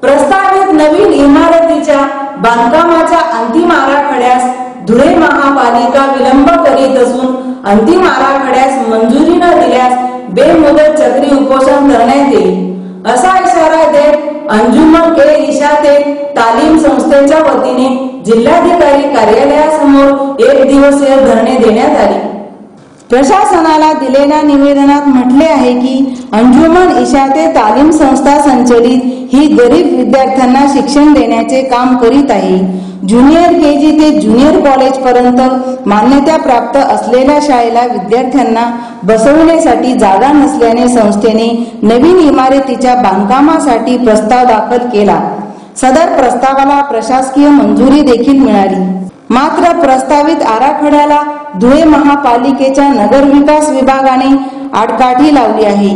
प्रस्तावित नवीन इमारतीच्या बांधकामाच्या अंतिम आराखड्यास धुळे महापालिका विलंब करीत असून अंतिम आराखड्यास मंजुरी न दिल्यास बेमुदत चक्री उपोषण करण्यात येईल असा इशारा देत अंजुमन ए इशाते तालीम संस्थेच्या वतीने जिल्हाधिकारी कार्यालयासमोर एक दिवसीय धरणे देण्यात आले। प्रशासनाला दिलेल्या निवेदनात म्हटले आहे की अंजुमन इशाते तालीम संस्था संचलित ही गरीब विद्यार्थ्यांना शिक्षण देण्याचे काम करीत आहे। ज्युनियर केजी ते ज्युनियर कॉलेज पर्यंत मान्यता प्राप्त असलेल्या शाळेला विद्यार्थ्यांना बसवण्यासाठी जागा नसल्याने संस्थेने नवीन इमारतीच्या बांधकामासाठी प्रस्ताव दाखल केला। सदर प्रस्तावाला प्रशासकीय मंजुरी देखील मिळाली। मात्र प्रस्तावित आराखड्याला धुळे महापालिकेच्या नगर विकास विभागाने आडकाठी लावली आहे।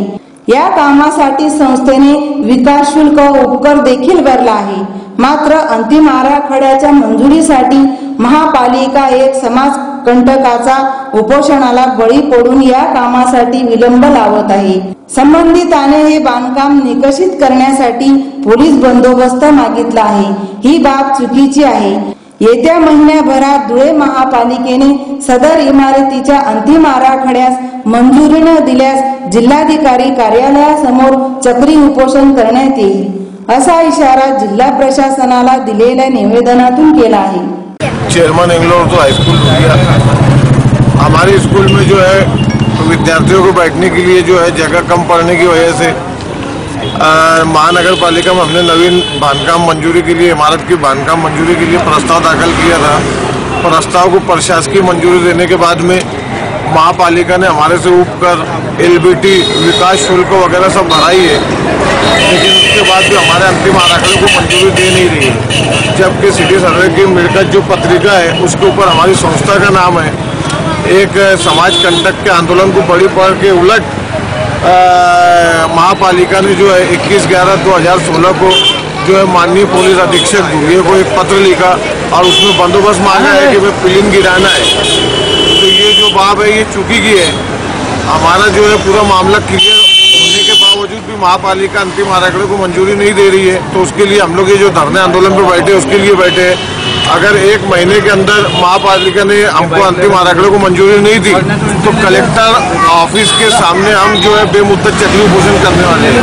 या कामासाठी संस्थेने विकास शुल्क उपकर देखील भरला आहे। मात्र अंतिम आराखड्याच्या मंजुरीसाठी महापालिका एक समाज कंटकाचा उपोषणाला बळी पडून या कामासाठी विलंब लावत आहे। संबंधिताने हे बांधकाम निकषित करण्यासाठी पोलीस बंदोबस्त मागितला आहे। ही बाब चुकीची आहे। येत्या महिन्याभरात धुळे महापालिकेने सदर इमारतीच्या अंतिम आराखड्यास मंजुरी न दिल्यास जिल्हाधिकारी कार्यालयासमोर चक्री उपोषण करण्यात येईल असा इशारा जिल्हा प्रशासनाला दिलेल्या निवेदनातून केला है। चेयरमैन इंग्लैंड तो हाई स्कूल हमारे स्कूल में जो है विद्यार्थियों को बैठने के लिए जो है जगह कम पड़ने की वजह से महानगर पालिका में हमने नवीन बांधकाम मंजूरी के लिए इमारत की बांधकाम मंजूरी के लिए प्रस्ताव दाखिल किया था। प्रस्ताव को प्रशासकीय मंजूरी देने के बाद में महापालिका ने हमारे से उपकर एलबीटी विकास शुल्क वगैरह सब भराई है, लेकिन उसके बाद भी हमारे अंतिम आराखड़े को मंजूरी दे नहीं रही है। जबकि सिटी सर्वे की मिलकत जो पत्रिका है उसके ऊपर हमारी संस्था का नाम है। एक समाज कंटक के आंदोलन को बड़ी पड़ के उलट महापालिका ने जो है 21/11/2016 को जो है माननीय पुलिस अधीक्षक धुलिया को एक पत्र लिखा और उसमें बंदोबस्त मांगा है कि भाई फिल्म गिराना है। तो ये जो बात है ये चुकी की है। हमारा जो है पूरा मामला क्लियर होने के बावजूद भी महापालिका अंतिम आराखड़े को मंजूरी नहीं दे रही है। तो उसके लिए हम लोग ये जो धरने आंदोलन पर बैठे उसके लिए बैठे हैं। अगर 1 महीने के अंदर महापालिका ने हमको अंतिम आराखड़े को मंजूरी नहीं दी तो कलेक्टर ऑफिस के सामने हम जो है बेमुद्दत चक्री उपोषण करने वाले हैं।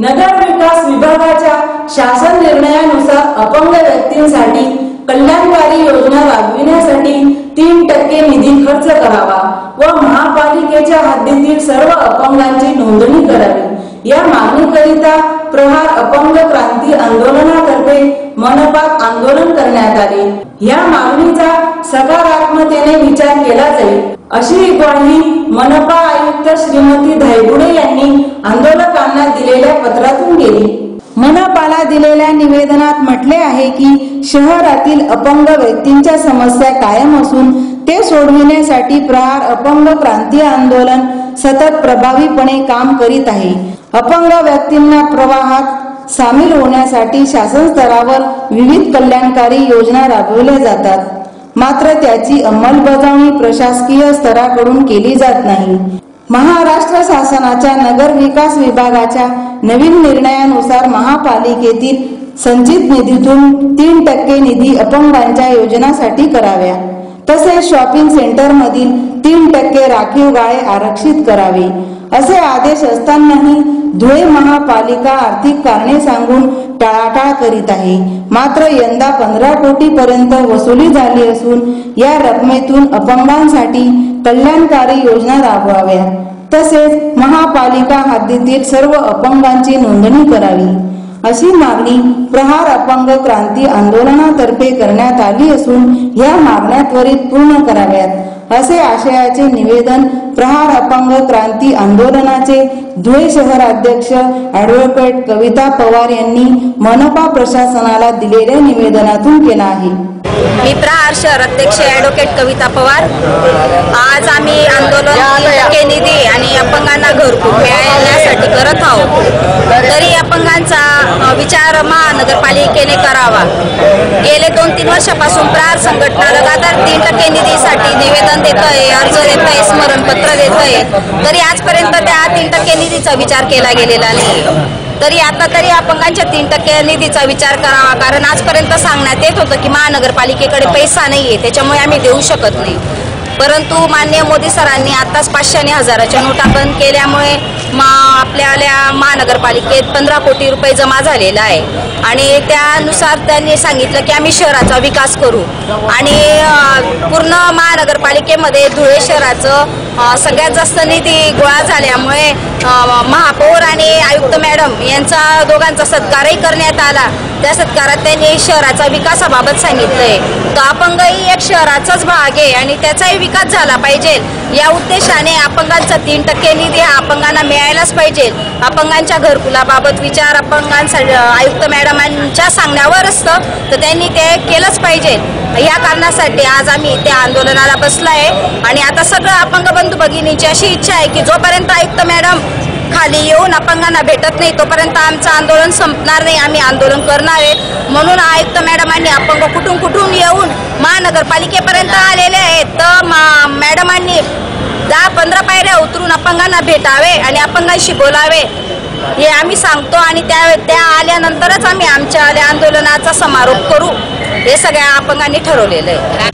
नगर विकास विभागाच्या शासन निर्णयानुसार अपंग व्यक्तींसाठी कल्याणकारी योजना राबविण्यासाठी 3% निधी खर्च करावा व महापालिकेच्या हद्दीतील सर्व अपंगांची नोंदणी करावी या मागणीकरिता प्रहार अपंग क्रांती आंदोलनातर्फे मनपात आंदोलन करण्यात आले। या मागणीचा सकारात्मकतेने विचार केला जाईल अशी ग्वाही मनपा आयुक्त श्रीमती धायगुडे यांनी आंदोलकांना दिलेल्या पत्रातून दिली। मनपाला दिलेल्या निवेदनात म्हटले आहे की शहरातील अपंग व्यक्तींच्या समस्या कायम असून ते सोडविण्यासाठी प्रहार अपंग क्रांती आंदोलन सतत प्रभावीपणे काम करीत आहे। अपंग व्यक्तींना प्रवाहात सामील होण्यासाठी शासन स्तरावर विविध कल्याणकारी योजना राबवल्या जातात, मात्र त्याची अंमलबजावणी प्रशासकीय स्तराकडून केली जात नाही। महाराष्ट्र शासनाच्या नगर विकास विभागाच्या नवीन निर्णयानुसार महापालिकेतील संचित निधीतून 3% निधी अपंगांच्या योजनासाठी कराव्या, तसेच शॉपिंग सेंटर मधील 3% राखीव गाळे आरक्षित करावे असे आदेश असतानाही धुळे महापालिका आर्थिक कारणे सांगून टाळाटाळ करीत आहे। मात्र यंदा 15 कोटी पर्यंत वसुली झाली असून या रकमेतून अपंगांसाठी कल्याणकारी योजना राबवाव्या, तसेच महापालिका हद्दीतील सर्व अपंगांची नोंदणी करावी अशी मागणी प्रहार अपंग क्रांती आंदोलनातर्फे करण्यात आली असून या मागण्या त्वरित पूर्ण कराव्यात असे आशयाचे निवेदन प्रहार अपंग क्रांती आंदोलनाचे धुळे शहर अध्यक्ष ॲडव्होकेट कविता पवार यांनी मनपा प्रशासनाला दिलेल्या निवेदनातून केला आहे। मी प्रहार शहर अध्यक्ष ॲडव्होकेट कविता पवार। आज आम्ही आंदोलन निधी आणि अपंगांना घरकुल मिळण्यासाठी करत आहोत। तरी अपंगांचा विचार महानगरपालिकेने करावा। गेले 2-3 वर्षापासून प्रहार संघटना लगातार 3% निधीसाठी निवेदन देत आहे, अर्ज देत आहे, स्मरणपत्र देत आहे, तरी आजपर्यंत त्या 3% निधीचा विचार केला गेलेला नाही। तरी आता तरी अपंगांच्या 3% निधीचा विचार करावा, कारण आजपर्यंत सांगण्यात येत होतं की महानगरपालिकेकडे पैसा नाहीये, त्याच्यामुळे आम्ही देऊ शकत नाही। परंतु माननीय मोदी सरांनी आताच 500 आणि 1000च्या नोटा बंद केल्यामुळे आपल्या महानगरपालिकेत 15 कोटी रुपये जमा झालेला आहे आणि त्यानुसार त्यांनी सांगितलं की आम्ही शहराचा विकास करू आणि पूर्ण महानगरपालिकेमध्ये धुळे शहराचं सगळ्यात जास्त निधी गोळा झाल्यामुळे महापौर आणि आयुक्त मॅडम यांचा दोघांचा सत्कारही करण्यात आला। त्या सत्कारात त्यांनी शहराचा विकासाबाबत सांगितलंय। तर अपंग ही एक शहराचाच भाग आहे आणि त्याचाही विकास झाला पाहिजे या उद्देशाने अपंगांचा 3% निधी हा अपंगांना मिळायलाच पाहिजे। अपंगांच्या घरकुलाबाबत विचार अपंगांसाठी आयुक्त मॅडमांच्या सांगण्यावर असतं, तर त्यांनी ते केलंच पाहिजे। या कारणासाठी आज आम्ही त्या आंदोलनाला बसलो आहे आणि आता सगळं अपंग बंधू भगिनींची अशी इच्छा आहे की जोपर्यंत आयुक्त मॅडम खाली येऊन अपंगांना भेटत नाही तोपर्यंत आमचं आंदोलन संपणार नाही, आम्ही आंदोलन करणार आहे। म्हणून आयुक्त मॅडमांनी अपंग कुठून येऊन महानगरपालिकेपर्यंत आलेले आहेत, तर मॅडमांनी 10-15 पायऱ्या उतरून अपंगांना भेटावे आणि अपंगांशी बोलावे हे आम्ही सांगतो आणि त्या आल्यानंतरच आम्ही आमच्या आंदोलनाचा समारोप करू, हे सगळ्या अपंगांनी ठरवलेलं आहे।